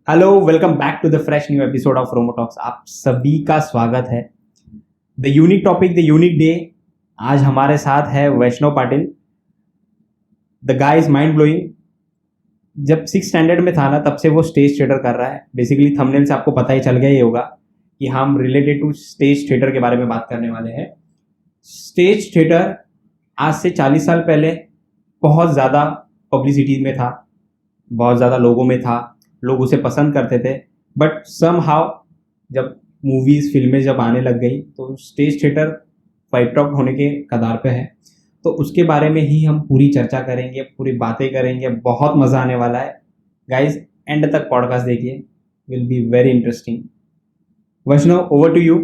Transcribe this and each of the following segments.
Hello, welcome back to the fresh new episode of Romo talks. आप सभी का स्वागत है। The unique topic, the unique day. आज हमारे साथ है Vaishnav Patil. The guy is mind blowing. जब 6 स्टैंडर्ड में था ना, तब से वो स्टेज थिएटर कर रहा है। बेसिकली थंबनेल से आपको पता ही चल गया ही होगा कि हम रिलेटेड टू स्टेज थिएटर के बारे में बात करने वाले हैं। स्टेज थिएटर आज से 40 साल पहले बहुत ज़्यादा पब्लिसिटी में था, बहुत ज़्यादा लोगों में था, लोग उसे पसंद करते थे। बट समहाउ जब मूवीज़ फिल्में जब आने लग गई तो स्टेज थिएटर फाइट आउट होने के कगार पे है। तो उसके बारे में ही हम पूरी चर्चा करेंगे, पूरी बातें करेंगे। बहुत मज़ा आने वाला है गाइज। एंड तक पॉडकास्ट देखिए, will be very interesting. Vaishnav, over to you.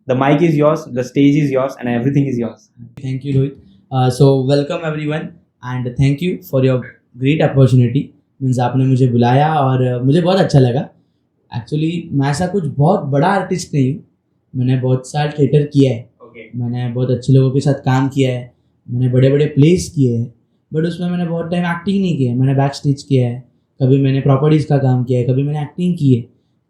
The mic is yours, the stage is yours and everything is yours. Thank you, Rohit. So welcome everyone and thank you for your great opportunity. Means आपने मुझे बुलाया और मुझे बहुत अच्छा लगा। Actually मैं ऐसा कुछ बहुत बड़ा आर्टिस्ट नहीं हूँ। मैंने बहुत साल थिएटर किया है, मैंने बहुत अच्छे लोगों के साथ काम किया है, मैंने बड़े बड़े प्लेस किए हैं, बट उसमें मैंने बहुत टाइम एक्टिंग नहीं किया है। मैंने बैक स्टेज किया है, कभी मैंने प्रॉपर्टीज़ का काम किया है, कभी मैंने एक्टिंग की है।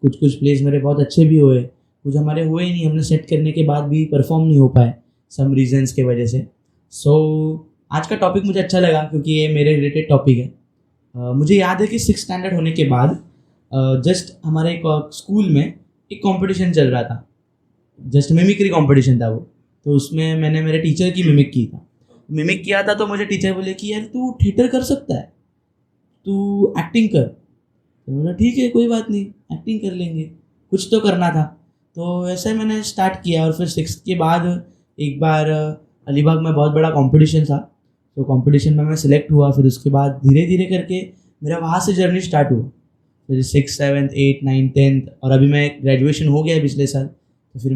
कुछ प्लेस मेरे बहुत अच्छे भी हुए, कुछ हमारे हुए ही नहीं, हमने सेट करने के बाद भी परफॉर्म नहीं हो पाए सम रीजंस के वजह से। सो आज का टॉपिक मुझे अच्छा लगा क्योंकि ये मेरे रिलेटेड टॉपिक है। मुझे याद है कि 6 स्टैंडर्ड होने के बाद जस्ट हमारे एक स्कूल में एक कंपटीशन चल रहा था, जस्ट मिमिक्री कंपटीशन था वो। तो उसमें मैंने मेरे टीचर की मिमिक किया था। तो मुझे टीचर बोले कि यार तू थिएटर कर सकता है, तू एक्टिंग कर। तो बोला ठीक है, कोई बात नहीं, एक्टिंग कर लेंगे, कुछ तो करना था। तो ऐसे मैंने स्टार्ट किया और फिर 6 के बाद एक बार अलीबाग में बहुत बड़ा कंपटीशन था। तो कंपटीशन में मैं सिलेक्ट हुआ। फिर उसके बाद धीरे धीरे करके मेरा वहाँ से जर्नी स्टार्ट हुआ। फिर 6, 7, 8, 9, 10 और अभी मैं ग्रेजुएशन हो गया पिछले साल। तो फिर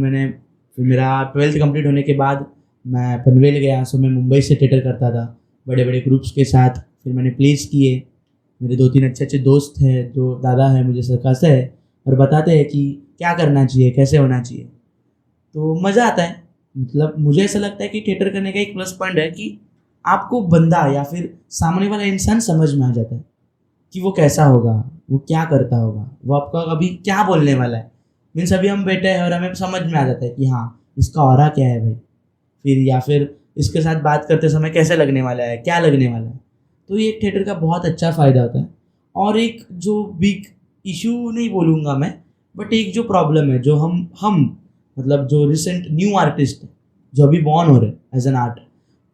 मेरा 12th कंप्लीट होने के बाद मैं पनवेल गया। सो मैं मुंबई से थिएटर करता था बड़े बड़े ग्रुप्स के साथ। फिर मैंने प्लेस किए। मेरे 2-3 अच्छे दोस्त हैं, जो दादा है मुझे सिखाते हैं और बताते हैं कि क्या करना चाहिए, कैसे होना चाहिए। तो मज़ा आता है। मतलब मुझे ऐसा लगता है कि थिएटर करने का एक प्लस पॉइंट है कि आपको बंदा या फिर सामने वाला इंसान समझ में आ जाता है कि वो कैसा होगा, वो क्या करता होगा, वो आपका अभी क्या बोलने वाला है। मीन्स अभी हम बैठे हैं और हमें समझ में आ जाता है कि हाँ इसका ऑरा क्या है भाई, फिर इसके साथ बात करते समय कैसे लगने वाला है, क्या लगने वाला है। तो ये एक थिएटर का बहुत अच्छा फ़ायदा होता है। और एक जो बिग इशू नहीं बोलूँगा मैं, बट एक जो प्रॉब्लम है जो हम मतलब जो रिसेंट न्यू आर्टिस्ट जो अभी बॉर्न हो रहे एज एन आर्ट,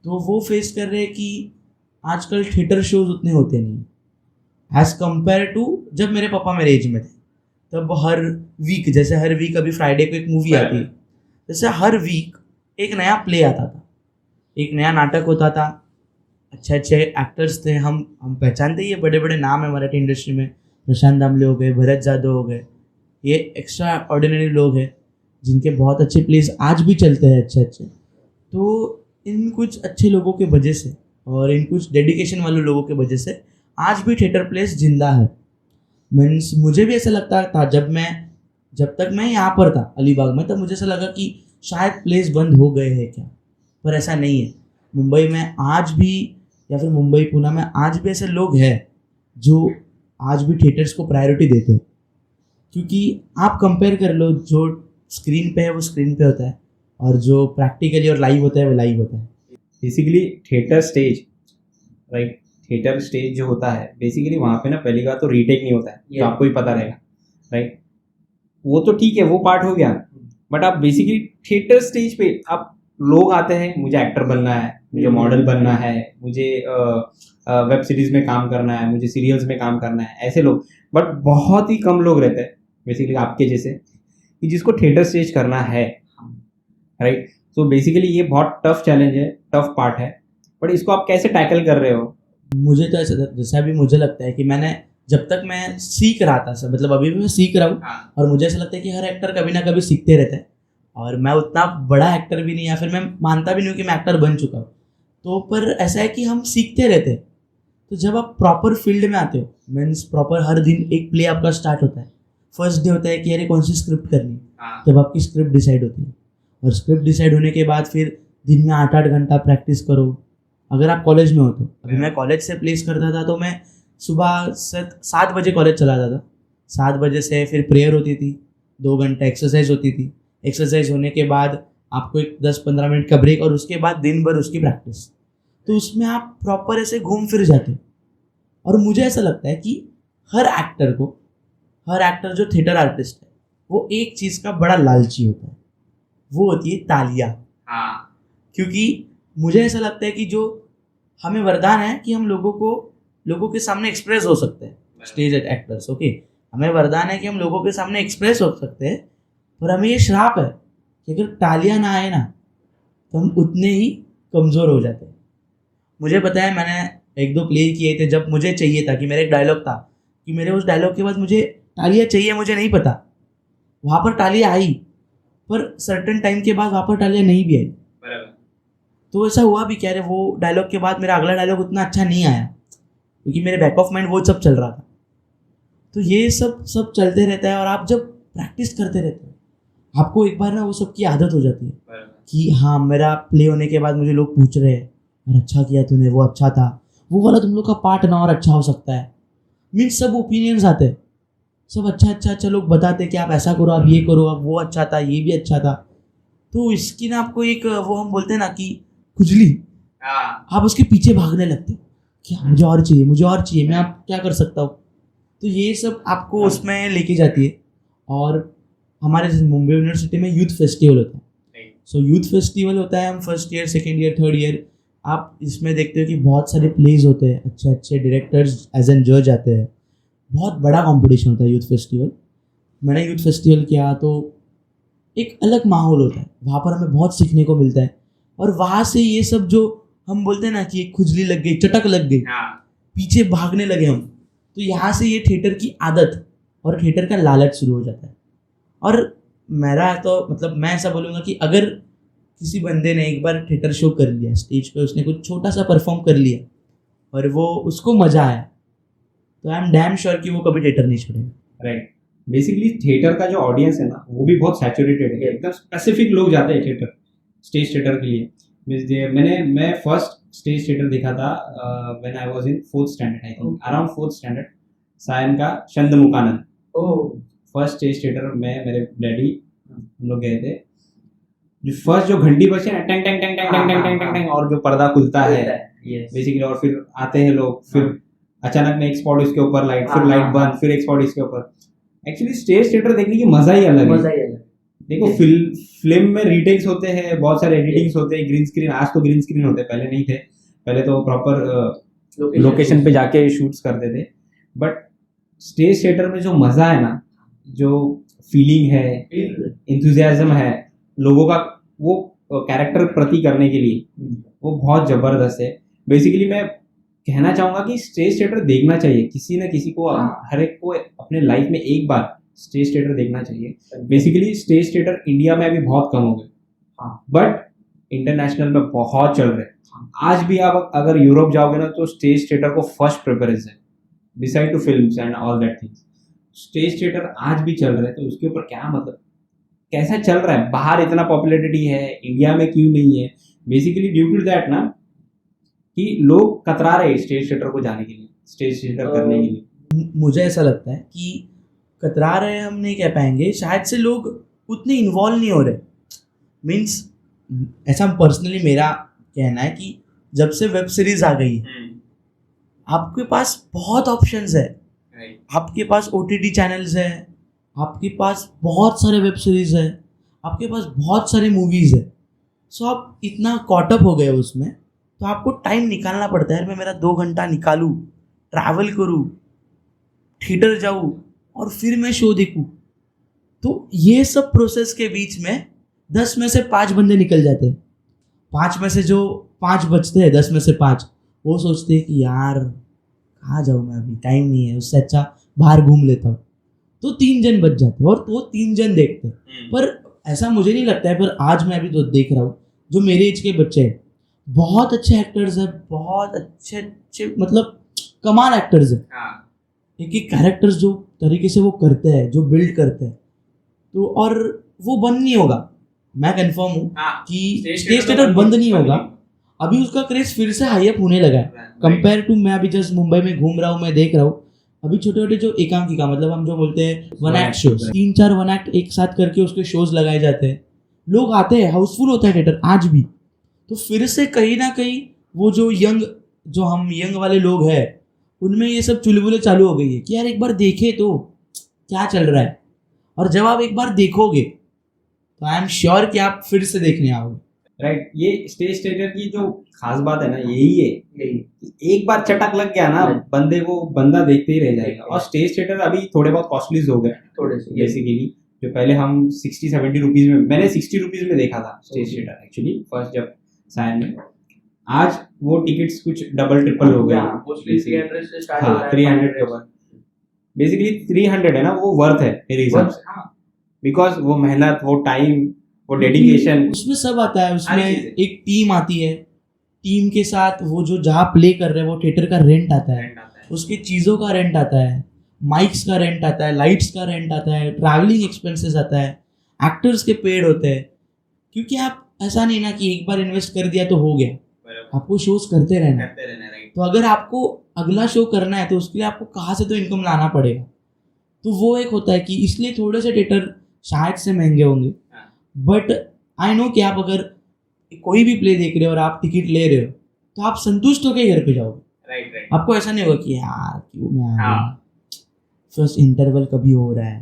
तो वो फेस कर रहे हैं कि आजकल थिएटर शोज उतने होते नहीं एज़ कम्पेयर टू जब मेरे पापा मेरे एज में थे। तब हर वीक अभी फ्राइडे को एक मूवी आती है, जैसे हर वीक एक नया प्ले आता था, एक नया नाटक होता था। अच्छे एक्टर्स थे, हम पहचानते ही है, बड़े बड़े नाम है मराठी इंडस्ट्री में। प्रशांत दामले हो गए, भरत जादव हो गए, ये एक्स्ट्रा ऑर्डिनरी लोग हैं जिनके बहुत अच्छे प्लेस आज भी चलते हैं अच्छे। तो इन कुछ अच्छे लोगों के वजह से और इन कुछ डेडिकेशन वाले लोगों के वजह से आज भी थिएटर प्लेस जिंदा है। मीन्स मुझे भी ऐसा लगता था जब तक मैं यहाँ पर था अलीबाग में, तब मुझे ऐसा लगा कि शायद प्लेस बंद हो गए हैं क्या, पर ऐसा नहीं है। मुंबई में आज भी या फिर मुंबई पुणे में आज भी ऐसे लोग हैं जो आज भी थिएटर्स को प्रायोरिटी देते हैं। क्योंकि आप कंपेयर कर लो, जो स्क्रीन पे है वो स्क्रीन पे होता है और जो प्रैक्टिकली और लाइव होता है वो लाइव होता है। Basically theatre stage, right, theatre stage जो होता है बेसिकली वहाँ पे ना पहली बात तो रीटेक नहीं होता है, तो आपको ही पता रहेगा, राइट। वो तो ठीक है, वो पार्ट हो गया। बट आप बेसिकली थिएटर स्टेज पे आप लोग आते हैं, मुझे एक्टर बनना है, मुझे मॉडल बनना है, मुझे वेब सीरीज में काम करना है, मुझे सीरियल्स में काम करना है, ऐसे लोग। बट बहुत ही कम लोग रहते हैं बेसिकली आपके जैसे कि जिसको थिएटर स्टेज करना है, राइट। सो बेसिकली ये बहुत टफ चैलेंज है, टफ पार्ट है। बट इसको आप कैसे टैकल कर रहे हो? मुझे तो ऐसा जैसा भी मुझे लगता है कि मैंने जब तक मैं सीख रहा था सब, मतलब अभी भी मैं सीख रहा हूँ। और मुझे ऐसा लगता है कि हर एक्टर कभी ना कभी सीखते रहते हैं। और मैं उतना बड़ा एक्टर भी नहीं, या फिर मैं मानता भी नहीं हूँ कि मैं एक्टर बन चुका हूँ। तो पर ऐसा है कि हम सीखते रहते हैं। तो जब आप प्रॉपर फील्ड में आते हो, मीन्स प्रॉपर हर दिन एक प्ले आपका स्टार्ट होता है, फर्स्ट डे होता है कि अरे कौन सी स्क्रिप्ट करनी है, तब आपकी स्क्रिप्ट डिसाइड होती है। और स्क्रिप्ट डिसाइड होने के बाद फिर दिन में 8-8 घंटा प्रैक्टिस करो। अगर आप कॉलेज में हो तो, अभी मैं कॉलेज से प्लेस करता था तो मैं सुबह 7 बजे कॉलेज चला जाता था 7 बजे से फिर प्रेयर होती थी, 2 घंटा एक्सरसाइज होती थी, एक्सरसाइज होने के बाद आपको एक 10-15 मिनट का ब्रेक और उसके बाद दिन भर उसकी प्रैक्टिस। तो उसमें आप प्रॉपर ऐसे घूम फिर जाते हो। और मुझे ऐसा लगता है कि हर एक्टर जो थिएटर आर्टिस्ट है वो एक चीज़ का बड़ा लालची होता है, वो होती है तालियां। हाँ, क्योंकि मुझे ऐसा लगता है कि जो हमें वरदान है कि हम लोगों के सामने एक्सप्रेस हो सकते हैं, स्टेज एक्टर्स, ओके, हमें वरदान है कि हम लोगों के सामने एक्सप्रेस हो सकते हैं, पर हमें ये श्राप है कि अगर तालियां ना आए ना तो हम उतने ही कमज़ोर हो जाते हैं। मुझे पता है, मैंने 1-2 प्ले किए थे जब मुझे चाहिए था कि मेरा एक डायलॉग था कि मेरे उस डायलॉग के बाद मुझे तालियां चाहिए, मुझे नहीं पता, वहाँ पर तालियां आई, पर सर्टन टाइम के बाद वहाँ पर तालियां नहीं भी आई। बराबर। तो ऐसा हुआ भी क्या रे, वो डायलॉग के बाद मेरा अगला डायलॉग उतना अच्छा नहीं आया क्योंकि मेरे बैक ऑफ माइंड वो सब चल रहा था। तो ये सब चलते रहता है और आप जब प्रैक्टिस करते रहते हो आपको एक बार ना वो सब की आदत हो जाती है कि हाँ, मेरा प्ले होने के बाद मुझे लोग पूछ रहे हैं और अच्छा किया तूने, वो अच्छा था, वो वाला तुम लोग का पार्ट ना और अच्छा हो सकता है। मीन्स सब ओपिनियंस आते हैं, सब अच्छा लोग बताते कि आप ऐसा करो, आप ये करो, आप वो अच्छा था, ये भी अच्छा था। तो इसकी ना आपको एक वो हम बोलते हैं ना कि खुजली, आप उसके पीछे भागने लगते हो कि हाँ, मुझे और चाहिए, मैं आप क्या कर सकता हूँ। तो ये सब आपको उसमें लेके जाती है। और हमारे जैसे मुंबई यूनिवर्सिटी में यूथ फेस्टिवल होता है। सो यूथ फेस्टिवल होता है, हम first year, second year, third year, आप इसमें देखते हो कि बहुत सारे प्लेज होते हैं, अच्छे अच्छे डायरेक्टर्स एज एन जज आते हैं, बहुत बड़ा कंपटीशन होता है यूथ फेस्टिवल। मैंने यूथ फेस्टिवल किया तो एक अलग माहौल होता है, वहाँ पर हमें बहुत सीखने को मिलता है। और वहाँ से ये सब जो हम बोलते हैं ना कि खुजली लग गई, चटक लग गई, पीछे भागने लगे हम, तो यहाँ से ये थिएटर की आदत और थिएटर का लालच शुरू हो जाता है। और मेरा तो मतलब मैं ऐसा बोलूँगा कि अगर किसी बंदे ने एक बार थिएटर शो कर लिया, स्टेज पे उसने कुछ छोटा सा परफॉर्म कर लिया और वो उसको मज़ा आया, तो आई एम डैम श्योर कि वो कभी थिएटर नहीं छोड़ेगा। राइट। बेसिकली थिएटर का जो ऑडियंस है ना वो भी बहुत सैचुरेटेड है, एकदम स्पेसिफिक लोग जाते हैं थिएटर, स्टेज थिएटर के लिए। मैं फर्स्ट स्टेज थिएटर देखा था when I was in 4th standard, I think around 4th standard, Sion का चंद्रमुकानंद। फर्स्ट स्टेज थिएटर में मेरे डैडी हम लोग गए थे। जो फर्स्ट जो घंटी बजे ना, Tang Tang Tang Tang Tang Tang Tang Tang Tang, और जो पर्दा खुलता है बेसिकली, और फिर आते हैं लोग, फिर अचानक में एक स्पॉट इसके ऊपर लाइट, फिर लाइट बंद, फिर एक स्पॉट इसके ऊपर। एक्चुअली स्टेज थिएटर देखने की मजा ही अलग है। देखो फिल्म में रीटेक्स होते हैं, बहुत सारे एडिटिंग्स होते हैं, ग्रीन स्क्रीन, आज तो ग्रीन स्क्रीन होते हैं, पहले नहीं थे, पहले तो प्रॉपर लोकेशन पे जाके शूट्स करते थे। बट स्टेज थिएटर में जो मजा है ना, जो फीलिंग है, इंथुजियाज्म है लोगों का, वो कैरेक्टर प्रति करने के लिए, वो बहुत जबरदस्त है। बेसिकली मैं कहना चाहूंगा कि स्टेज थिएटर देखना चाहिए किसी न किसी को, हर एक को अपने लाइफ में एक बार स्टेज थिएटर देखना चाहिए। बेसिकली स्टेज थिएटर इंडिया में अभी बहुत कम हो गए, बट इंटरनेशनल में बहुत चल रहे हैं। आज भी आप अगर यूरोप जाओगे ना तो स्टेज थिएटर को फर्स्ट प्रेफरेंस है, decide to films and all that things. Stage theatre आज भी चल रहे हैं, तो उसके ऊपर क्या मतलब, कैसा चल रहा है, बाहर इतना पॉपुलैरिटी है, इंडिया में क्यों नहीं है? बेसिकली ड्यू टू दैट ना कि लोग कतरा रहे स्टेज थिएटर को जाने के लिए, स्टेज थिएटर करने के लिए। मुझे ऐसा लगता है कि कतरा रहे हम नहीं कह पाएंगे, शायद से लोग उतने इन्वॉल्व नहीं हो रहे। मीन्स ऐसा पर्सनली मेरा कहना है कि जब से वेब सीरीज आ गई आपके पास बहुत ऑप्शंस है, आपके पास OTT चैनल्स है, आपके पास बहुत सारे वेब सीरीज है, आपके पास बहुत सारे मूवीज है। सो आप इतना कॉटअप हो गए उसमें, तो आपको टाइम निकालना पड़ता है। मैं मेरा 2 घंटा निकालूँ, ट्रैवल करूँ, थिएटर जाऊँ और फिर मैं शो देखूँ। तो ये सब प्रोसेस के बीच में 10 में से 5 बंदे निकल जाते हैं। 5 में से जो 5 बचते हैं, 10 में से 5 वो सोचते हैं कि यार कहाँ जाऊँ मैं, अभी टाइम नहीं है, उससे अच्छा बाहर घूम लेता हूँ। तो 3 जन बच जाते हैं और वो 3 जन देखते हैं। पर ऐसा मुझे नहीं लगता है, पर आज मैं अभी तो देख रहा हूँ जो मेरे एज के बच्चे हैं, बहुत अच्छे एक्टर्स हैं, बहुत अच्छे मतलब कमाल एक्टर्स हैं। एक एक कैरेक्टर्स जो तरीके से वो करते हैं, जो बिल्ड करते हैं, तो और वो बंद नहीं होगा। मैं कंफर्म हूँ कि स्टेज थिएटर बंद नहीं होगा। अभी उसका क्रेज फिर से हाई अप होने लगा है कंपेयर टू, मैं अभी जस्ट मुंबई में घूम रहा हूँ, मैं देख रहा हूँ अभी छोटे छोटे जो एकांकिका मतलब हम जो बोलते हैं one act shows, Right. 3-4 one act एक साथ करके उसके शोज लगाए जाते हैं, लोग आते हैं, हाउसफुल होता है थिएटर आज भी। तो फिर से कहीं ना कहीं वो जो हम यंग वाले लोग हैं उनमें ये सब चुलबुले चालू हो गई है कि यार एक बार देखे तो क्या चल रहा है। और जब आप एक बार देखोगे तो आई एम श्योर कि आप फिर से देखने आओगे। राइट, ये स्टेज थिएटर की जो खास बात है ना यही है कि एक बार चटक लग गया ना बंदे को बंदा देखते ही रह जाएगा। और स्टेज थिएटर अभी थोड़े बहुत कॉस्टलीज हो गए थोड़े से बेसिकली। जो पहले हम 60-70 रुपीज में, मैंने 60 रुपीज में देखा था स्टेज थिएटर एक्चुअली फर्स्ट जब सायन में। आज वो टिकट्स कुछ डबल ट्रिपल हो गए। हाँ 300 के ऊपर बेसिकली 300 है ना, वो वर्थ है मेरे हिसाब से, बिकॉज वो मेहनत, वो टाइम, वो डेडिकेशन, उसमें सब आता है। उसमें सारी चीजें। एक टीम आती है, टीम के साथ वो जो जहाँ प्ले कर रहे हैं वो थिएटर का रेंट आता है, उसकी चीज़ों का रेंट आता है, माइक्स का रेंट आता है, लाइट्स का रेंट आता है, ट्रैवलिंग एक्सपेंसेस आता है, एक्टर्स के पेड होते हैं। क्योंकि आप ऐसा नहीं ना कि एक बार इन्वेस्ट कर दिया तो हो गया, आपको शोज करते रहना है। तो अगर आपको अगला शो करना है तो उसके लिए आपको कहाँ से तो इनकम लाना पड़ेगा। तो वो एक होता है कि इसलिए थोड़े से थिएटर शायद से महंगे होंगे, बट आई नो कि आप अगर कोई भी प्ले देख रहे हो और आप टिकट ले रहे हो तो आप संतुष्ट होकर घर पे जाओगे। राइट। आपको ऐसा नहीं होगा कि यार क्यों मैं आ गया, फर्स्ट इंटरवल कभी हो रहा है।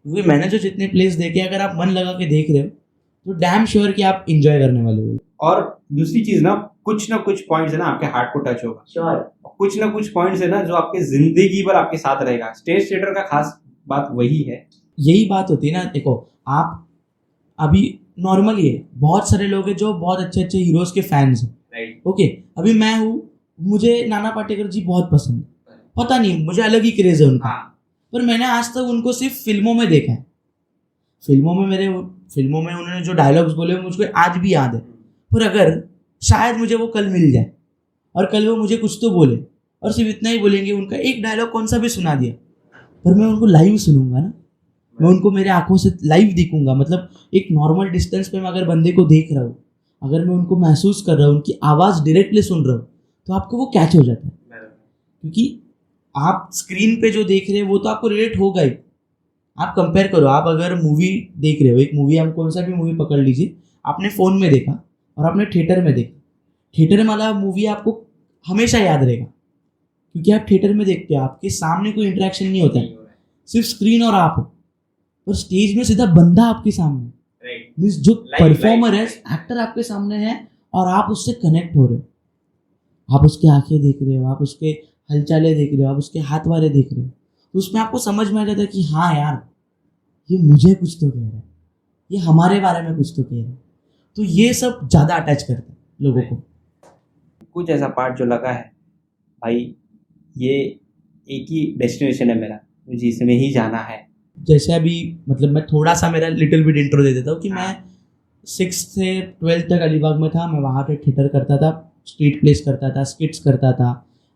क्योंकि मैंने जो जितने प्लेस देखे, अगर आप मन लगा के देख रहे हो तो डैम श्योर कि आप इंजॉय करने वाले हो। और दूसरी चीज ना कुछ पॉइंट्स है ना आपके हार्ट को टच होगा। श्योर। कुछ ना कुछ पॉइंट्स है ना जो आपके जिंदगी भर आपके साथ रहेगा। स्टेज थिएटर का खास बात वही है। यही बात होती है ना। देखो आप अभी नॉर्मली है, बहुत सारे लोग हैं जो बहुत अच्छे अच्छे हीरोज के फैंस हैं। राइट। ओके, अभी मैं हूँ, मुझे नाना पाटेकर जी बहुत पसंद है, पता नहीं मुझे अलग ही क्रेज है उनका। पर मैंने आज तक उनको सिर्फ फिल्मों में देखा है। फिल्मों में उन्होंने जो डायलॉग्स बोले मुझको आज भी याद है। पर अगर शायद मुझे वो कल मिल जाए और कल वो मुझे कुछ तो बोले और सिर्फ इतना ही बोलेंगे, उनका एक डायलॉग कौन सा भी सुना दिया, पर मैं उनको लाइव सुनूंगा ना, मैं उनको मेरे आंखों से लाइव दिखूंगा। मतलब एक नॉर्मल डिस्टेंस पे मैं अगर बंदे को देख रहा हूँ, अगर मैं उनको महसूस कर रहा हूँ, उनकी आवाज़ डायरेक्टली सुन रहा हूँ, तो आपको वो कैच हो जाता है। क्योंकि आप स्क्रीन पे जो देख रहे हैं वो तो आपको रिलेट होगा ही। आप कंपेयर करो, आप अगर मूवी देख रहे हो, एक मूवी, हम कौन सा भी मूवी पकड़ लीजिए, आपने फ़ोन में देखा और आपने थिएटर में देखा, थिएटर वाला मूवी आपको हमेशा याद रहेगा क्योंकि आप थिएटर में देखते हो, आपके सामने कोई इंटरेक्शन नहीं होता है, सिर्फ स्क्रीन और आप हो। और स्टेज में सीधा बंदा आपके सामने, मीन्स जो परफॉर्मर है, एक्टर आपके सामने है और आप उससे कनेक्ट हो रहे हो। आप उसकी आंखें देख रहे हो, आप उसके हलचालें देख रहे हो, आप उसके हाथ वारे देख रहे हो, तो उसमें आपको समझ में आ जाता है कि हाँ यार ये मुझे कुछ तो कह रहा है, ये हमारे बारे में कुछ तो कह रहा है। तो ये सब ज़्यादा अटैच करता है लोगों को। कुछ ऐसा पार्ट जो लगा है भाई, ये एक ही डेस्टिनेशन है मेरा, मुझे इसमें ही जाना है। जैसे अभी मतलब मैं थोड़ा सा मेरा लिटिल बिट इंट्रो दे देता हूँ कि मैं 6th से 12th तक अलीबाग में था। मैं वहाँ पे थिएटर करता था, स्ट्रीट प्लेस करता था, स्किट्स करता था,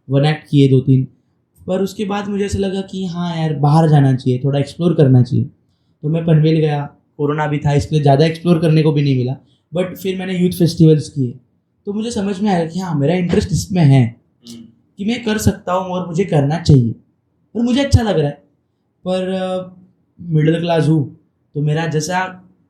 वन एक्ट किए 2-3। पर उसके बाद मुझे ऐसा लगा कि हाँ यार बाहर जाना चाहिए, थोड़ा एक्सप्लोर करना चाहिए। तो मैं पनवेल गया, कोरोना भी था इसलिए ज़्यादा एक्सप्लोर करने को भी नहीं मिला, बट फिर मैंने यूथ फेस्टिवल्स किए तो मुझे समझ में आया कि हाँ मेरा इंटरेस्ट इसमें है कि मैं कर सकता हूँ और मुझे करना चाहिए और मुझे अच्छा लग रहा है। पर मिडिल क्लास हूँ तो मेरा जैसा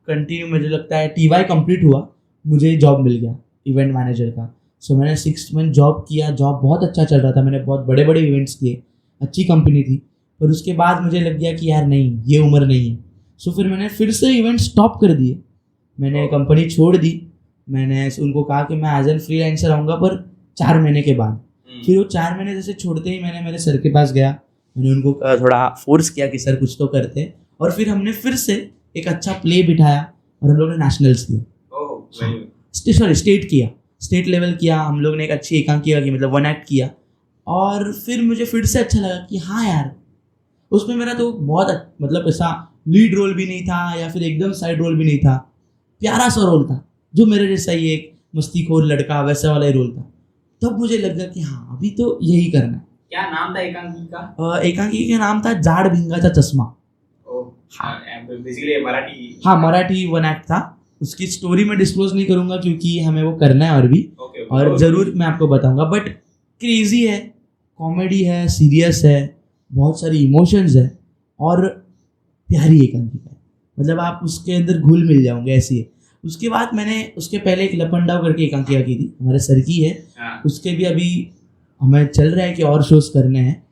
कंटिन्यू मुझे लगता है TY कंप्लीट हुआ, मुझे जॉब मिल गया इवेंट मैनेजर का। सो मैंने 6 मंथ जॉब किया, जॉब बहुत अच्छा चल रहा था, मैंने बहुत बड़े बड़े इवेंट्स किए, अच्छी कंपनी थी। पर उसके बाद मुझे लग गया कि यार नहीं, ये उम्र नहीं है। सो फिर मैंने फिर से इवेंट स्टॉप कर दिए, मैंने कंपनी छोड़ दी। मैंने उनको कहा कि मैं एज एन फ्रीलांसर आऊँगा पर 4 महीने के बाद। फिर वो 4 महीने जैसे छोड़ते ही मैंने मेरे सर के पास गया, मैंने उनको थोड़ा फोर्स किया कि सर कुछ तो करते, और फिर हमने फिर से एक अच्छा प्ले बिठाया और हम लोग ने नेशनल्स किया, स्टेट किया, स्टेट लेवल किया। हम लोग ने एक अच्छी एकांकिका की, मतलब वन एक्ट किया। और फिर मुझे फिर से अच्छा लगा कि हाँ यार, उसमें मेरा तो बहुत मतलब ऐसा लीड रोल भी नहीं था या फिर एकदम साइड रोल भी नहीं था, प्यारा सा रोल था जो मेरे जैसा ही एक मस्तीखोर लड़का वैसा वाला ही रोल था। तब मुझे लगा कि हाँ अभी तो यही करना है। क्या नाम था एकांकिका? एकांकिका का नाम था जाड़ भिंगाचा चष्मा। बेसिकली मराठी, हाँ मराठी वन एक्ट था। उसकी स्टोरी मैं डिस्क्लोज नहीं करूंगा क्योंकि हमें वो करना है और भी, और ज़रूर मैं आपको बताऊंगा। बट क्रेजी है, कॉमेडी है, सीरियस है, बहुत सारी इमोशंस है और प्यारी एकांकिका है, मतलब आप उसके अंदर घुल मिल जाओगे, ऐसी है। उसके बाद मैंने उसके पहले एक लपंडाव करके एकांकिका की थी, हमारे सर की है, उसके भी अभी हमें चल रहा है कि और शोज करने हैं।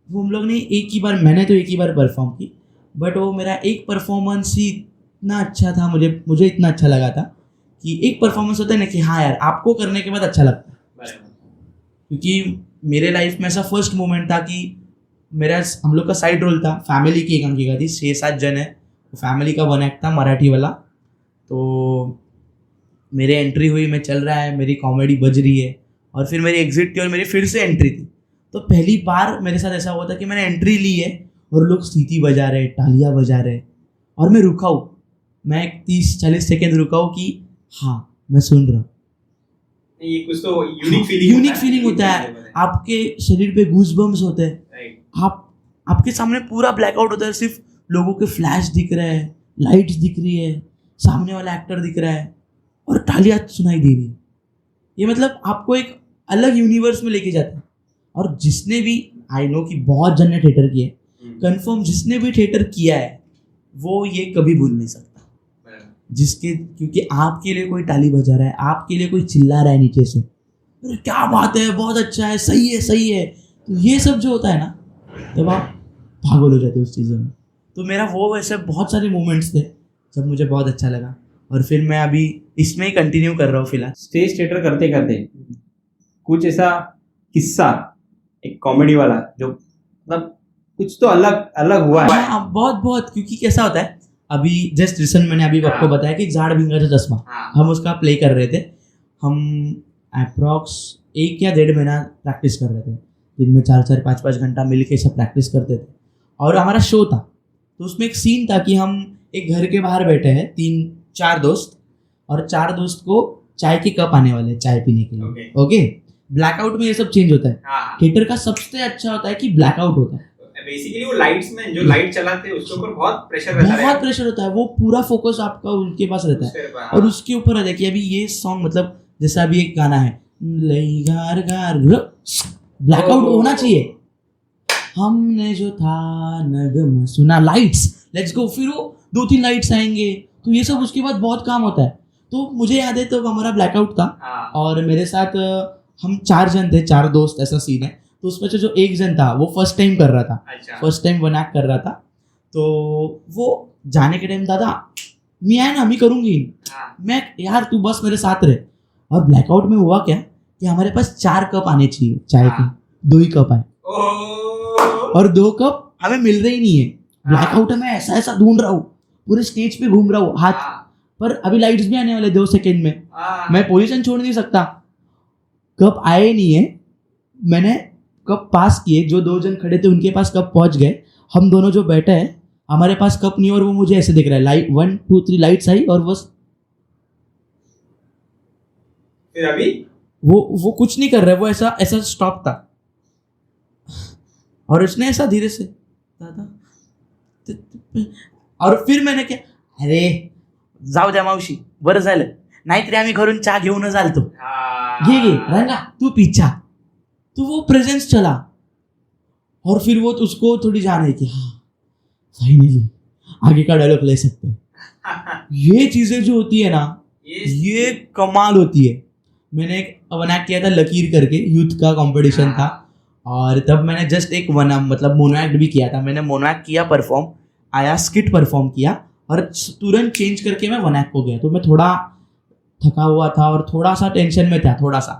वो हम लोग ने मैंने तो एक ही बार परफॉर्म की, बट वो मेरा एक परफॉर्मेंस ही इतना अच्छा था, मुझे इतना अच्छा लगा था कि एक परफॉर्मेंस होता है ना कि हाँ यार आपको करने के बाद अच्छा लगता है। क्योंकि मेरे लाइफ में ऐसा फर्स्ट मोमेंट था कि हम लोग का साइड रोल था, फैमिली की एकांकिका थी, 6-7 जन है, फैमिली का 1 एक्ट था मराठी वाला। तो मेरे एंट्री हुई, मैं चल रहा है, मेरी कॉमेडी बज रही है, और फिर मेरी एग्जिट थी और मेरी फिर से एंट्री थी। तो पहली बार मेरे साथ ऐसा हुआ था कि मैंने एंट्री ली है और लोग सीटी बजा रहे, तालियां बजा रहे, और मैं रुका हूँ, मैं 30-40 सेकेंड रुका हूँ कि हाँ मैं सुन रहा हूँ। ये कुछ तो यूनिक फीलिंग होता है, आपके शरीर पे गूज़बम्स होते हैं, आपके सामने पूरा ब्लैकआउट होता है, सिर्फ लोगों के फ्लैश दिख रहे हैं, लाइट्स दिख रही है, सामने वाला एक्टर दिख रहा है और तालियां सुनाई दे रही है। ये मतलब आपको एक अलग यूनिवर्स में लेके जाता है। और जिसने भी, आई नो कि बहुत जन ने थिएटर किया है, कंफर्म जिसने भी थिएटर किया है वो ये कभी भूल नहीं सकता, क्योंकि आपके लिए कोई ताली बजा रहा है, आपके लिए कोई चिल्ला रहा है नीचे से, अरे क्या बात है, बहुत अच्छा है, सही है। तो ये सब जो होता है ना, तब आप पागल हो जाते हो उस चीज़ों में। तो मेरा वो वैसे बहुत सारे मोमेंट्स थे जब मुझे बहुत अच्छा लगा, और फिर मैं अभी इसमें ही कंटिन्यू कर रहा हूँ फिलहाल। स्टेज थिएटर करते करते कुछ ऐसा किस्सा, एक कॉमेडी वाला, जो मतलब कुछ तो अलग हुआ है? हाँ, बहुत, क्योंकि कैसा होता है, अभी जस्ट रिसेंट मैंने अभी आपको बताया कि झाड़ भिंगा का चश्मा, हम उसका प्ले कर रहे थे। हम अप्रॉक्स 1 या 1.5 महीना प्रैक्टिस कर रहे थे, दिन में 4-4, 5-5 घंटा मिल के सब प्रैक्टिस करते थे। और हमारा शो था, तो उसमें एक सीन था कि हम एक घर के बाहर बैठे हैं, 3-4 दोस्त, और 4 दोस्त को चाय के कप आने वाले चाय पीने के लिए। ओके, ब्लैकआउट में ये सब चेंज होता है। थिएटर का सबसे अच्छा होता है कि ब्लैकआउट होता है। बेसिकली वो लाइट्स में जो लाइट चलाते हैं उसके ऊपर बहुत प्रेशर रहता है, बहुत प्रेशर होता है, वो पूरा फोकस आपका उनके पास रहता है। और उसके ऊपर है, देखिए अभी ये सॉन्ग, मतलब जैसे अभी एक गाना है, ब्लैकआउट होना चाहिए, हमने जो था नगमा सुना, लाइट्स, लेट्स गो, फिर वो 2-3 लाइट्स आएंगे, तो ये सब उसके बाद बहुत काम होता है। तो मुझे याद है, तो हमारा ब्लैकआउट था, और मेरे साथ हम 4 जन थे, 4 दोस्त, ऐसा सीन है। तो उसमें से जो एक जन था वो फर्स्ट टाइम कर रहा था, फर्स्ट टाइम 1 एक्ट कर रहा था। तो वो जाने के टाइम, दादा मैं आया ना, मैं करूँगी, मैं यार तू बस मेरे साथ रहे। और ब्लैकआउट में हुआ क्या कि हमारे पास 4 कप आने चाहिए चाय के, 2 ही कप आए, और 2 कप हमें मिल रहे ही नहीं है। ब्लैकआउट में ऐसा ढूंढ रहा हूँ, पूरे स्टेज पे घूम रहा हूँ हाथ पर, अभी लाइट्स भी आने वाले 2 सेकेंड में, मैं पोजीशन छोड़ नहीं सकता, कप आए नहीं है। मैंने कप पास किए, जो 2 जन खड़े थे उनके पास कप पहुंच गए, हम दोनों जो बैठे हैं हमारे पास कप नहीं, और वो मुझे ऐसे दिख रहा है, लाइट 1 2 3 लाइट्स आई, और बस फिर अभी वो कुछ नहीं कर रहा है, वो ऐसा स्टॉप था, और उसने ऐसा धीरे से, दादा, और फिर मैंने क्या, अरे जाऊ द्या मावशी, बरं झालं, नाहीतरी आम्ही घरून चहा घेऊनच आलतो, घे रंगा तू पीछा। तो वो प्रेजेंस चला, और फिर वो उसको थोड़ी जान है कि हाँ फाइनली आगे का डायलॉग ले सकते हैं। ये चीजें जो होती है ना, ये कमाल होती है। मैंने एक 1 एक्ट किया था लकीर करके, यूथ का कंपटीशन था, और तब मैंने जस्ट एक मतलब मोनो एक्ट भी किया था। मैंने मोनो एक्ट किया, परफॉर्म आया, स्किट परफॉर्म किया, और तुरंत चेंज करके मैं 1 एक्ट हो गया। तो मैं थोड़ा थका हुआ था और थोड़ा सा टेंशन में था, थोड़ा सा,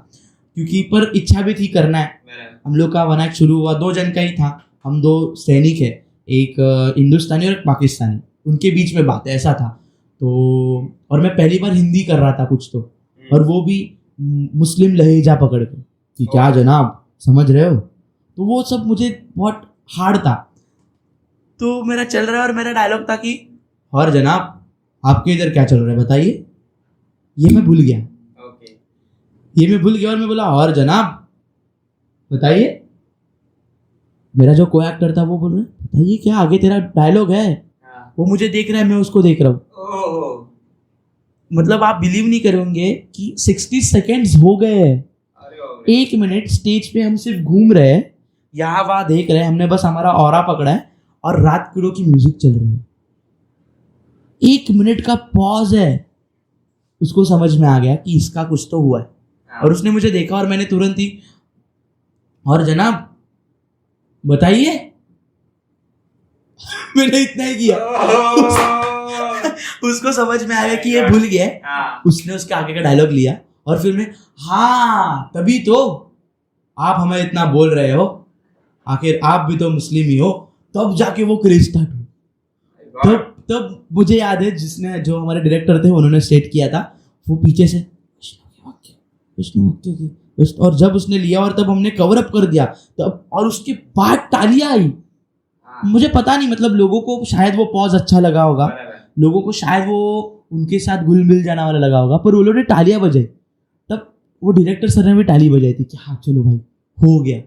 क्योंकि पर इच्छा भी थी करना है। हम लोग का 1 एक्ट शुरू हुआ, 2 जन का ही था, हम 2 सैनिक है, एक हिंदुस्तानी और एक पाकिस्तानी, उनके बीच में बात है, ऐसा था। तो और मैं पहली बार हिंदी कर रहा था कुछ तो, और वो भी मुस्लिम लहजा पकड़ के कि क्या जनाब समझ रहे हो, तो वो सब मुझे बहुत हार्ड था। तो मेरा चल रहा है, और मेरा डायलॉग था कि और जनाब आपके इधर क्या चल रहा है बताइए, ये मैं भूल गया, और मैं बोला और जनाब बताइए। मेरा जो को एक्टर था वो बोल रहा है बताइए क्या आगे तेरा डायलॉग है। वो मुझे देख रहा है, मैं उसको देख रहा हूँ। मतलब आप बिलीव नहीं करोगे कि 60 सेकेंड्स हो गए हैं, 1 मिनट स्टेज पे हम सिर्फ घूम रहे हैं, यहाँ वहाँ देख रहे हैं, हमने बस हमारा ऑरा पकड़ा है और रात किड़ो की म्यूजिक चल रही है। 1 मिनट का पॉज है, उसको समझ में आ गया कि इसका कुछ तो हुआ है। और उसने मुझे देखा और मैंने तुरंत ही, और जनाब बताइए, मैंने इतना ही किया। उसको समझ में आ गया कि ये भूल गया है। उसने उसके आगे का डायलॉग लिया और फिर मैं, हाँ तभी तो आप हमें इतना बोल रहे हो, आखिर आप भी तो मुस्लिम ही हो। तब जाके वो क्रेज स्टार्ट हुआ। तब मुझे याद है, जिसने जो हमारे डायरेक्टर थे उन्होंने स्टेट किया था, वो पीछे से और जब उसने लिया और तब हमने कवर अप कर दिया तब, और उसके बाद तालियां आई। मुझे पता नहीं, मतलब लोगों को शायद वो पॉज अच्छा लगा होगा, लोगों को शायद वो उनके साथ घुल मिल जाना वाला लगा होगा, पर वो लोगों ने तालियां बजाई। तब वो डायरेक्टर सर ने भी ताली बजाई थी कि हाँ चलो भाई हो गया।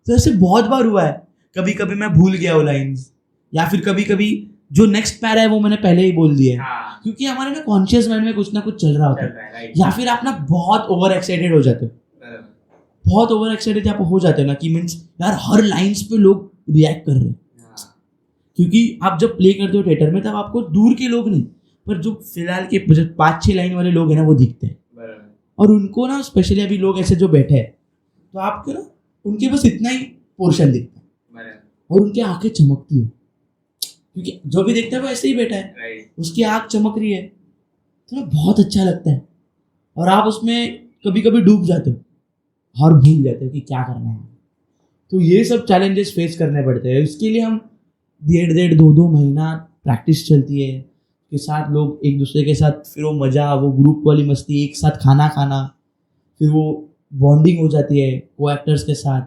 तो ऐसे बहुत बार हुआ है, कभी कभी मैं भूल गया वो लाइन्स, या फिर कभी कभी जो नेक्स्ट पैरा है वो मैंने पहले ही बोल दिया है। क्योंकि हमारे ना कॉन्शियस माइंड में कुछ ना कुछ चल रहा होता है, या फिर आप ना बहुत ओवर एक्साइटेड हो जाते हो, बहुत ओवर एक्साइटेड आप हो जाते हो ना कि मीन्स यार हर लाइन्स पे लोग रिएक्ट कर रहे हैं। क्योंकि आप जब प्ले करते हो थिएटर में तब आपको दूर के लोग नहीं, पर जो फिलहाल के 5-6 लाइन वाले लोग हैं ना वो दिखते हैं, और उनको ना स्पेशली अभी लोग ऐसे जो बैठे हैं तो आपको ना उनके बस इतना ही पोर्शन दिखता है और उनकी आंखें चमकती है, क्योंकि जो भी देखता है वो ऐसे ही बैठा है, उसकी आंख चमक रही है, तो ना बहुत अच्छा लगता है। और आप उसमें कभी कभी डूब जाते हो और भूल जाते हो कि क्या करना है। तो ये सब चैलेंजेस फेस करने पड़ते हैं। इसके लिए हम 1.5-2 महीना प्रैक्टिस चलती है के साथ, लोग एक दूसरे के साथ, फिर वो मज़ा, वो ग्रुप वाली मस्ती, एक साथ खाना खाना, फिर वो बॉन्डिंग हो जाती है को एक्टर्स के साथ,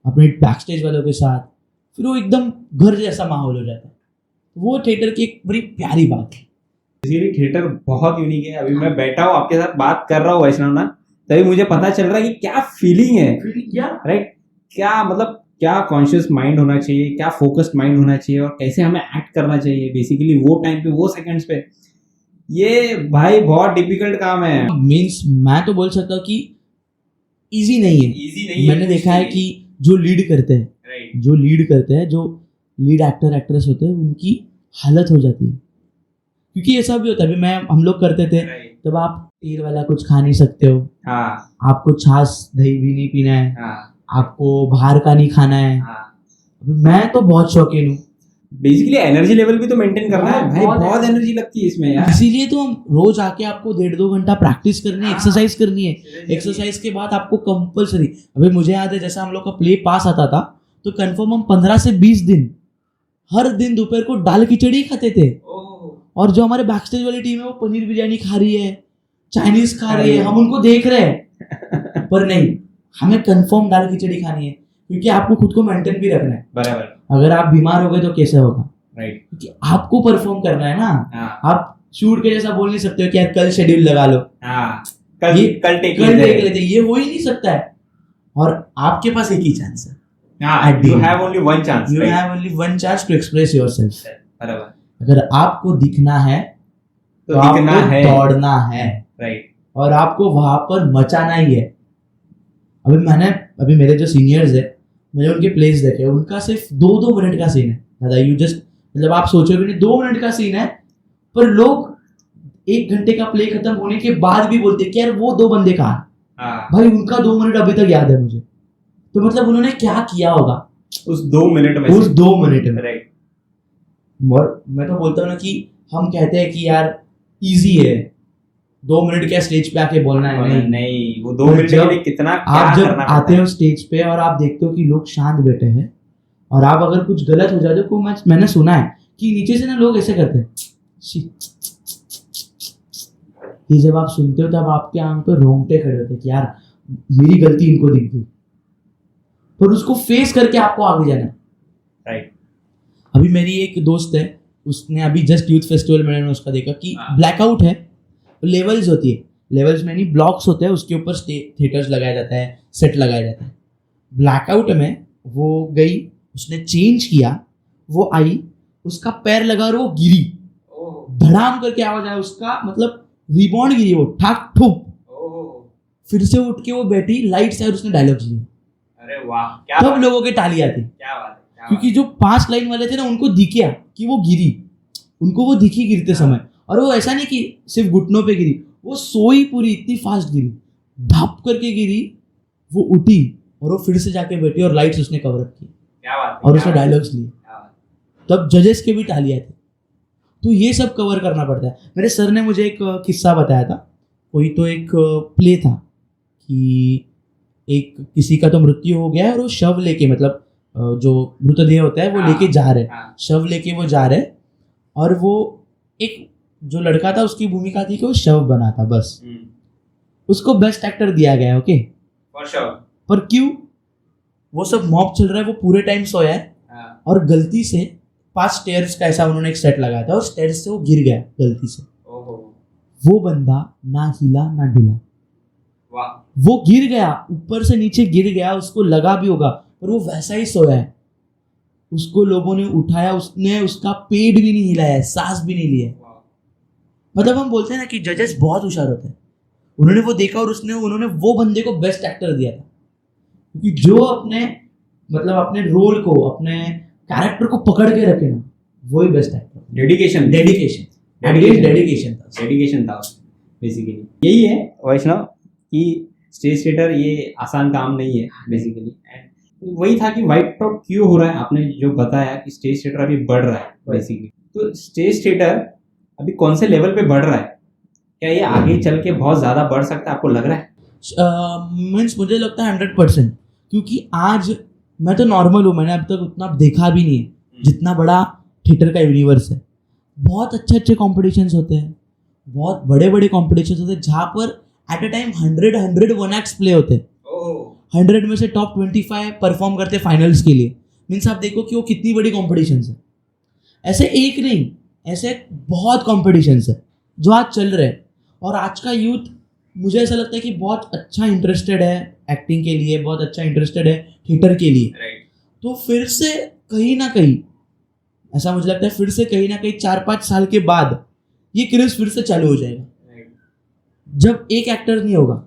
अपने बैक स्टेज वालों के साथ, फिर वो एकदम घर जैसा माहौल हो जाता है। वो थिएटर की एक बड़ी प्यारी बात है। बेसिकली थिएटर बहुत यूनिक है। अभी मैं बैठा हूँ आपके साथ बात कर रहा हूँ वैष्णव ना, तभी मुझे पता चल रहा है कि क्या फीलिंग है, क्या राइट, क्या मतलब क्या कॉन्शियस माइंड होना चाहिए, क्या फोकस्ड माइंड होना चाहिए, और कैसे हमें एक्ट करना चाहिए बेसिकली वो टाइम पे, वो सेकंड्स पे। ये भाई बहुत डिफिकल्ट काम है। मीन्स मैं तो बोल सकता हूँ कि इजी नहीं है। इजी नहीं है। मैंने देखा है कि जो लीड करते हैं, जो लीड करते हैं, जो लीड एक्टर एक्ट्रेस होते हैं, उनकी हालत हो जाती है। क्योंकि ऐसा भी होता है, अभी हम लोग करते थे तब आप तेल वाला कुछ खा नहीं सकते हो, आपको छाछ दही भी नहीं पीना है, आपको बाहर का नहीं खाना है। मैं तो बहुत शौकीन हूँ। बेसिकली एनर्जी लेवल भी तो मेंटेन करना है भाई, बहुत एनर्जी लगती है इसमें यार। इसीलिए तो हम रोज आके आपको 1.5-2 घंटा प्रैक्टिस करनी है, एक्सरसाइज करनी है। एक्सरसाइज के बाद आपको कंपलसरी, अभी मुझे याद है जैसा हम लोग का प्ले पास आता था तो कंफर्म हम 15 से 20 दिन हर दिन दोपहर को दाल खिचड़ी खाते थे। और जो हमारे बैक स्टेज वाली टीम है वो पनीर बिरयानी खा रही है, चाइनीज खा रही है, हम उनको देख रहे हैं, पर नहीं, हमें कंफर्म दाल खिचड़ी खानी है, क्योंकि आपको खुद को मेंटेन भी रखना है। बराबर। अगर आप बीमार हो गए तो कैसे होगा, राइट, क्योंकि आपको परफॉर्म करना है ना। आप शूट के जैसा बोल नहीं सकते हो कि यार कल शेड्यूल लगा लो, कल टेक लेते, ये हो ही नहीं सकता है। और आपके पास एक ही चांस है, you have only one chance, you have only one chance to express yourself। बराबर। अगर आपको दिखना है तो दिखना आपको है, दौड़ना है, राइट, और आपको वहां पर मचाना ही है। अभी मेरे जो सीनियर्स है, मैंने उनके प्लेस देखे, उनका सिर्फ 2-2 मिनट का सीन है दादा। यू जस्ट, मतलब आप सोचोगे नहीं 2 मिनट का सीन है, पर लोग 1 घंटे का प्ले खत्म होने के बाद भी बोलते हैं कि यार वो 2 बंदे कहाँ, भाई उनका 2 मिनट अभी तक याद है मुझे। तो मतलब उन्होंने क्या किया होगा उस 2 मिनट में, उस 2 मिनट में, राइट। और मैं तो बोलता हूँ ना कि हम कहते हैं कि यार इजी है 2 मिनट क्या स्टेज पे आके बोलना है, नहीं वो 2 मिनट के लिए कितना आप जब आते हो स्टेज पे और आप देखते हो कि लोग शांत बैठे हैं, और आप अगर कुछ गलत हो जाए तो मैंने सुना है कि नीचे से ना लोग ऐसे करते हैं, ये जब आप सुनते हो तब आपके आंख पे रोंगटे खड़े होते हैं कि यार मेरी गलती इनको दिख गई, पर उसको फेस करके आपको आगे जाना है, राइट। अभी मेरी एक दोस्त है, उसने अभी जस्ट यूथ फेस्टिवल में उसका देखा कि ब्लैकआउट है, लेवल्स होती है, लेवल्स में नहीं ब्लॉक्स होते हैं, उसके ऊपर थिएटर्स लगाया जाता है, सेट लगाया जाता है। ब्लैकआउट में वो गई, उसने चेंज किया, वो आई, उसका पैर लगा और वो गिरी, धड़ाम करके आवाज आया उसका, मतलब रिबॉन्ड गिरी, वो ठाक ठुक, फिर से उठ के वो बैठी, लाइट से उसने डायलॉग लिए। अरे वाह, क्या तब बात, लोगों के तालियां थी, क्या बात है, क्या क्योंकि जो 5 लाइन वाले थे ना उनको दिखा कि वो गिरी, उनको वो दिखी गिरते समय, और वो ऐसा नहीं कि सिर्फ घुटनों पे गिरी, वो सोई पूरी इतनी फास्ट गिरी, धप करके गिरी, वो उठी और वो फिर से जाके बैठी और लाइट्स उसने कवर अप की क्या बात है, और क्या उसने बात है, डायलॉग्स लिए। क्या बात तब जजेस के भी तालियां थे। तो ये सब कवर करना पड़ता है। मेरे सर ने मुझे एक किस्सा बताया था, कोई तो एक प्ले था कि एक किसी का तो मृत्यु हो गया है और वो शव लेके, मतलब जो मृतदेह होता है वो हाँ, लेके जा रहे, हाँ, शव लेके वो जा रहे, और वो एक जो लड़का था उसकी भूमिका थी कि वो शव बना था बस, उसको बेस्ट एक्टर दिया गया, ओके। for sure, पर क्यों? वो सब मॉब चल रहा है, वो पूरे टाइम सोया है, हाँ, और गलती से 5 स्टेयर्स का ऐसा उन्होंने एक सेट लगाया था और स्टेयर्स से वो गिर गया गलती से। ओहो, वो बंदा ना हिला ना डुला, वाह, वो गिर गया, ऊपर से नीचे गिर गया, उसको लगा भी होगा, पर वो वैसा ही सोया है। उसको लोगों ने उठाया, उसने उसका पेट भी नहीं हिलाया है, सांस भी नहीं लिया है। वाह, मतलब हम बोलते हैं ना कि जजेस बहुत होशियार होते हैं, उन्होंने वो देखा और उन्होंने वो बंदे को बेस्ट एक्टर दिया था, क्योंकि जो अपने मतलब अपने रोल को, अपने कैरेक्टर को पकड़ के रखे ना, वही बेस्ट एक्टर। डेडिकेशन, डेडिकेशन था। डेडिकेशन था बेसिकली। यही है वैष्णव कि स्टेज थिएटर ये आसान काम नहीं है बेसिकली। एंड वही था कि वाइट टॉप क्यों हो रहा है, आपने जो बताया कि स्टेज थिएटर अभी बढ़ रहा है बेसिकली। तो स्टेज थिएटर अभी कौन से लेवल पे बढ़ रहा है, क्या ये आगे चल के बहुत ज्यादा बढ़ सकता है, आपको लग रहा है? मीन्स मुझे लगता है 100%, क्योंकि आज मैं तो नॉर्मल हूँ, मैंने अब तक उतना देखा भी नहीं है जितना बड़ा थिएटर का यूनिवर्स है। बहुत अच्छे अच्छे कॉम्पिटिशन्स होते हैं, बहुत बड़े बड़े कॉम्पिटिशन्स होते हैं, जहाँ पर at a time 100 one acts play होते हैं। 100 में से टॉप 25 परफॉर्म करते हैं फाइनल्स के लिए। मीन्स आप देखो कि वो कितनी बड़ी कॉम्पिटिशन्स है। ऐसे एक नहीं, ऐसे बहुत कॉम्पिटिशन्स है जो आज चल रहे हैं, और आज का यूथ मुझे ऐसा लगता है कि बहुत अच्छा इंटरेस्टेड है एक्टिंग के लिए, बहुत अच्छा इंटरेस्टेड है थिएटर के लिए। तो फिर से कहीं ना कहीं ऐसा मुझे लगता है, फिर से कहीं ना कहीं 4-5 साल के बाद ये क्रेज फिर से चालू हो जाएगा, जब एक एक्टर नहीं होगा,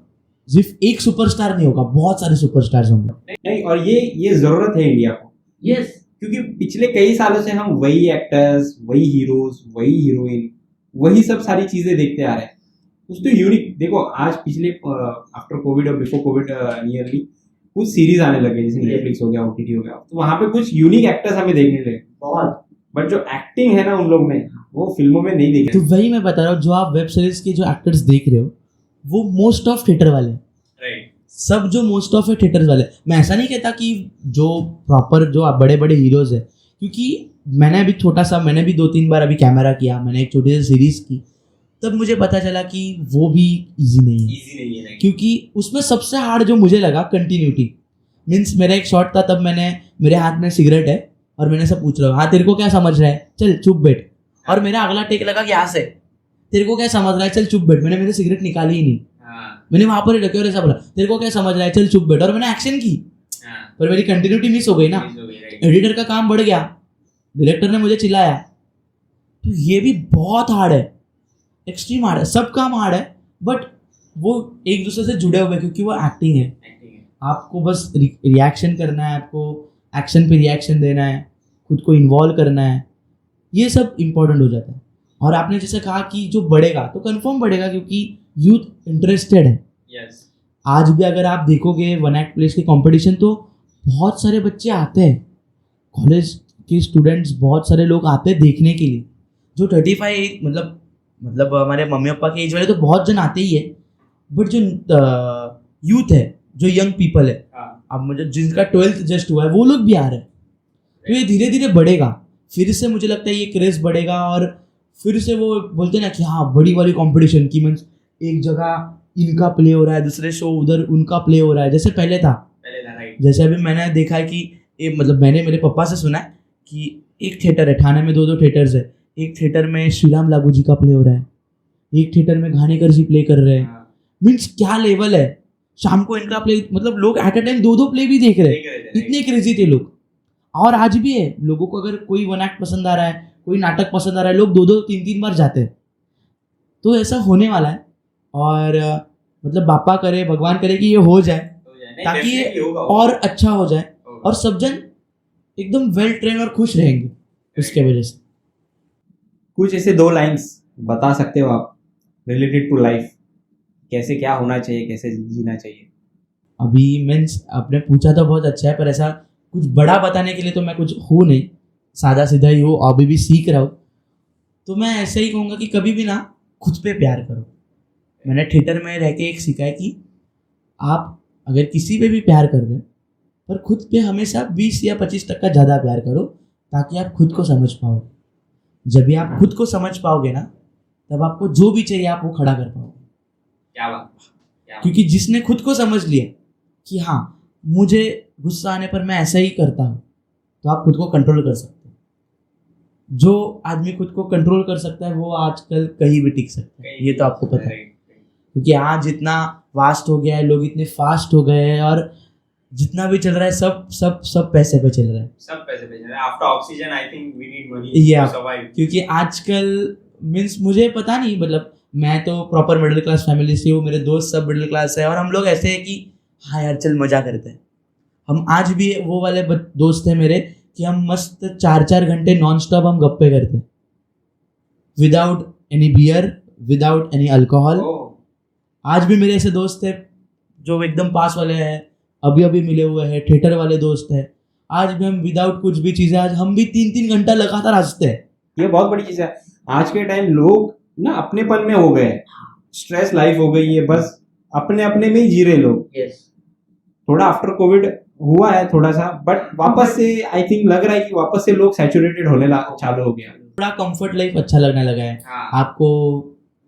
सिर्फ एक सुपरस्टार नहीं होगा, बहुत सारे सुपरस्टार्स होंगे। नहीं, और ये जरूरत है इंडिया को। यस, क्योंकि पिछले कई सालों से हम वही एक्टर्स, वही हीरोज, वही हीरोइन, वही सब सारी चीजें देखते आ रहे हैं। कुछ तो यूनिक देखो, आज पिछले आफ्टर कोविड और बिफोर कोविड नियरली कुछ सीरीज आने लगे, जैसे नेटफ्लिक्स हो गया, ओटीटी हो गया, तो वहां पे कुछ यूनिक एक्टर्स हमें देखने लगे बहुत। बट जो एक्टिंग है ना उन लोग में, वो फिल्मों में नहीं देखे। तो वही मैं बता रहा हूँ, जो आप वेब सीरीज के जो एक्टर्स देख रहे हो वो मोस्ट ऑफ थिएटर वाले हैं। राइट, सब जो मोस्ट ऑफ है थिएटर वाले। मैं ऐसा नहीं कहता कि जो प्रॉपर जो बड़े बड़े हीरोज है, क्योंकि मैंने अभी मैंने भी 2-3 बार अभी कैमरा किया, मैंने एक छोटी सी सीरीज की, तब मुझे पता चला कि वो भी इजी नहीं है। क्योंकि उसमें सबसे हार्ड जो मुझे लगा कंटिन्यूटी। मीन्स मेरा एक शॉट था, तब मेरे हाथ में सिगरेट है और मैंने सब पूछ रहा हूँ, हाँ तेरे को क्या समझ रहा है, चल चुप बैठ। और मेरा अगला टेक लगा कि यहाँ से, तेरे को क्या समझ रहा है, चल चुप बैठ। मैंने मेरी सिगरेट निकाली ही नहीं, मैंने वहां पर ही रखी और ऐसा बोला, तेरे को क्या समझ रहा है, चल चुप बैठ। और मैंने एक्शन की, पर मेरी कंटिन्यूटी मिस हो गई ना। एडिटर का काम बढ़ गया, डायरेक्टर ने मुझे चिल्लाया। तो ये भी बहुत हार्ड है, एक्सट्रीम हार्ड है। सब काम हार्ड है, बट वो एक दूसरे से जुड़े हुए, क्योंकि वो एक्टिंग है। आपको बस रिएक्शन करना है, आपको एक्शन पे रिएक्शन देना है, खुद को इन्वॉल्व करना है, ये सब इम्पोर्टेंट हो जाता है। और आपने जैसे कहा कि जो बढ़ेगा तो कंफर्म बढ़ेगा, क्योंकि यूथ इंटरेस्टेड है। आज भी अगर आप देखोगे वन एक्ट प्लेस के कंपटीशन, तो बहुत सारे बच्चे आते हैं, कॉलेज के स्टूडेंट्स बहुत सारे लोग आते हैं देखने के लिए। जो 35 मतलब हमारे मम्मी पापा के एज वाले तो बहुत जन आते ही है, बट जो यूथ है, जो यंग पीपल है, अब मुझे जिनका 12th जस्ट हुआ है, वो लोग भी आ रहे हैं। तो ये धीरे धीरे बढ़ेगा, फिर से मुझे लगता है ये क्रेज बढ़ेगा, और फिर से वो बोलते हैं ना कि हाँ बड़ी वाली कंपटीशन की, मीन्स एक जगह इनका प्ले हो रहा है, दूसरे शो उधर उनका प्ले हो रहा है, जैसे पहले था। राइट। जैसे अभी मैंने देखा है कि मैंने मेरे पापा से सुना है कि एक थिएटर है ठाणे में, 2 थिएटर्स है। एक थिएटर में श्री राम लागू जी का प्ले हो रहा है, एक थिएटर में घानेकर जी प्ले कर रहे हैं। मीन्स क्या लेवल है, शाम को इनका प्ले, मतलब लोग एट अ टाइम 2 प्ले भी देख रहे हैं, इतने क्रेजी थे लोग। और आज भी है, लोगों को अगर कोई वन एक्ट पसंद आ रहा है, कोई नाटक पसंद आ रहा है, लोग 2-2, 3-3 बार जाते हैं। तो ऐसा होने वाला है, और मतलब बापा करे, भगवान करे कि ये हो जाए, ताकि ये और अच्छा हो जाए और सब जन एकदम वेल ट्रेन और खुश रहेंगे उसके वजह से। कुछ ऐसे 2 लाइंस बता सकते हो आप रिलेटेड टू लाइफ, कैसे क्या होना चाहिए, कैसे जीना चाहिए? अभी मीन्स आपने पूछा तो बहुत अच्छा है, पर ऐसा कुछ बड़ा बताने के लिए तो मैं कुछ हूँ नहीं, सादा सीधा ही हूँ, अभी भी सीख रहा हूँ। तो मैं ऐसे ही कहूँगा कि कभी भी ना खुद पे प्यार करो। मैंने थिएटर में रह के एक सीखा है कि आप अगर किसी पे भी प्यार कर रहे हो, पर खुद पे हमेशा 20 या 25% का ज़्यादा प्यार करो, ताकि आप खुद को समझ पाओ। जब भी आप खुद को समझ पाओगे ना, तब आपको जो भी चाहिए आप वो खड़ा कर पाओगे। क्या बात, क्योंकि जिसने खुद को समझ लिया कि हाँ मुझे गुस्सा आने पर मैं ऐसा ही करता हूँ, तो आप खुद को कंट्रोल कर सकते हो। जो आदमी खुद को कंट्रोल कर सकता है वो आजकल कहीं भी टिक सकता है, ये तो आपको पता है। क्योंकि आज इतना वास्ट हो गया है, लोग इतने फास्ट हो गए हैं, और जितना भी चल रहा है सब सब सब पैसे पे चल रहा है। सब पैसे पे चल रहा है। After oxygen I think we need money Yeah. To survive. क्योंकि आजकल मीन्स मुझे पता नहीं, मतलब मैं तो प्रॉपर मिडिल क्लास फैमिली से हूँ, मेरे दोस्त सब मिडिल क्लास है, और हम लोग ऐसे हैं कि हाँ यार चल मजा करते हैं। हम आज भी वो वाले दोस्त हैं मेरे कि हम मस्त 4-4 घंटे नॉन स्टॉप हम गप्पे करते हैं, without any beer, without any alcohol. आज भी मेरे ऐसे दोस्त हैं जो एकदम पास वाले हैं, अभी अभी मिले हुए हैं, थिएटर वाले दोस्त हैं। आज भी हम विदाउट कुछ भी चीज़ें, आज हम भी 3-3 घंटा लगातार हंसते हैं। ये बहुत बड़ी चीज है। आज के टाइम लोग ना अपनेपन में हो गए, स्ट्रेस लाइफ हो गई है, बस अपने अपने में ही जी रहे लोग। थोड़ा आफ्टर कोविड हुआ है थोड़ा सा, बट वापस से आई थिंक लग रहा है कि वापस से लोग सैचुरेटेड होने चालू हो गया। थोड़ा कंफर्ट लाइफ अच्छा लगने लगा है। हाँ। आपको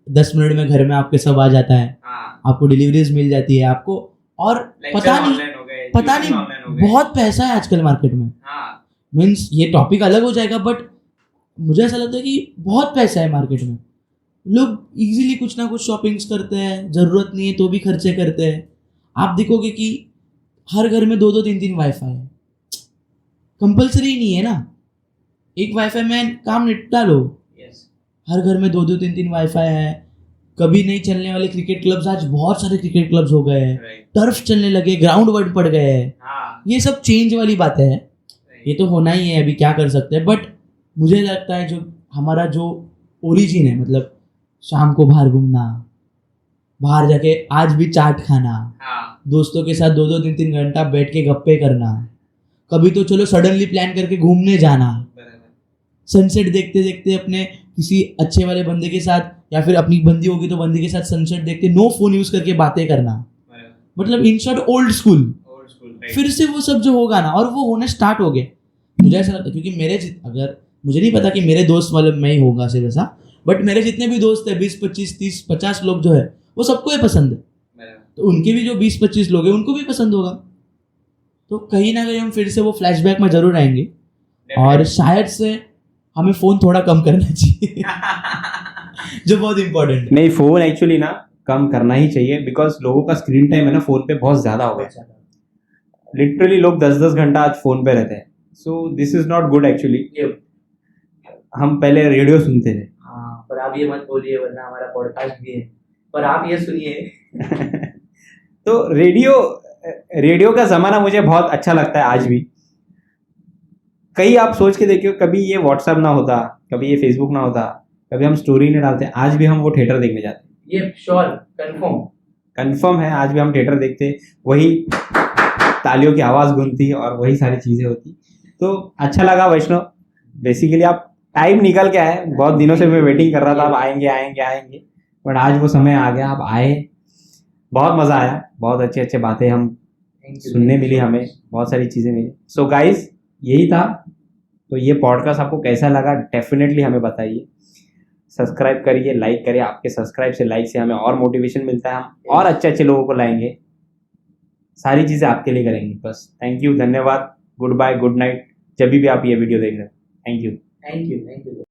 10 मिनट में घर में आपके सब आ जाता है, हाँ। आपको डिलीवरीज मिल जाती है आपको, और पता नहीं बहुत पैसा है आजकल मार्केट में। मीन्स ये टॉपिक अलग हो जाएगा, बट मुझे ऐसा लगता है कि बहुत पैसा है मार्केट में। लोग इजीली कुछ ना कुछ शॉपिंग्स करते हैं, ज़रूरत नहीं है तो भी खर्चे करते हैं। आप देखोगे कि हर घर में 2-2 3-3 वाईफाई है। कंपलसरी नहीं है ना, एक वाईफाई में काम निपटा लो। हर घर में 2-2 3-3 वाईफाई है। कभी नहीं चलने वाले क्रिकेट क्लब्स, आज बहुत सारे क्रिकेट क्लब्स हो गए हैं, टर्फ चलने लगे, ग्राउंड वर्ड पड़ गए हैं। ये सब चेंज वाली बातें हैं, ये तो होना ही है, अभी क्या कर सकते हैं। बट मुझे लगता है जो हमारा जो ओरिजिन है, मतलब शाम को बाहर घूमना, बाहर जाके आज भी चाट खाना, दोस्तों के साथ 2-2 3-3 घंटा बैठ के गप्पे करना, कभी तो चलो सडनली प्लान करके घूमने जाना, सनसेट देखते देखते अपने किसी अच्छे वाले बंदे के साथ, या फिर अपनी बंदी होगी तो बंदी के साथ सनसेट देखते, नो फोन यूज करके बातें करना, मतलब इन शॉर्ट ओल्ड स्कूल। फिर से वो सब जो होगा ना, और वो होने स्टार्ट हो गए। मुझे ऐसा लगता है, क्योंकि अगर मुझे नहीं पता कि मेरे दोस्त वाले मैं ही होगा सिर्फ ऐसा, बट मेरे जितने भी दोस्त है 20 25 30 50 लोग जो है, वो सबको ये पसंद है, तो उनके भी जो 20-25 लोग हैं उनको भी पसंद होगा। तो कहीं ना कहीं हम फिर से वो फ्लैशबैक में जरूर आएंगे, और शायद से हमें फोन थोड़ा कम करना चाहिए जो बहुत इंपॉर्टेंट है। नहीं, फोन एक्चुअली ना कम करना ही चाहिए, बिकॉज लोगों का स्क्रीन टाइम है ना फोन पे बहुत ज्यादा हो गया। लिटरली लोग 10-10 घंटा आज फोन पे रहते हैं, so this is not good actually. हम पहले रेडियो सुनते थे। हाँ, पर आप ये मत बोलिए, वरना हमारा पॉडकास्ट भी है, पर आप ये सुनिए। तो रेडियो का जमाना मुझे बहुत अच्छा लगता है आज भी। कहीं आप सोच के देखियो, कभी ये व्हाट्सएप ना होता, कभी ये फेसबुक ना होता, कभी हम स्टोरी नहीं डालते, आज भी हम वो थिएटर देखने जाते। ये श्योर कंफर्म है, आज भी हम थिएटर देखते, वही तालियों की आवाज गूंजती और वही सारी चीजें होती। तो अच्छा लगा वैष्णव, बेसिकली आप टाइम निकल के आए, बहुत दिनों से मैं वेटिंग कर रहा था, आप आएंगे, बट आज वो समय आ गया, आप आए, बहुत मजा आया, बहुत अच्छे अच्छे बातें हम सुनने मिली, हमें बहुत सारी चीजें मिली। सो गाइस, यही था। तो ये पॉडकास्ट आपको कैसा लगा डेफिनेटली हमें बताइए, सब्सक्राइब करिए, लाइक करिए। आपके सब्सक्राइब से, लाइक से हमें और मोटिवेशन मिलता है, हम और अच्छे लोगों को लाएंगे, सारी चीज़ें आपके लिए करेंगे। बस थैंक यू, धन्यवाद, गुड बाय, गुड नाइट, जब भी आप ये वीडियो देख रहे हैं। Thank you.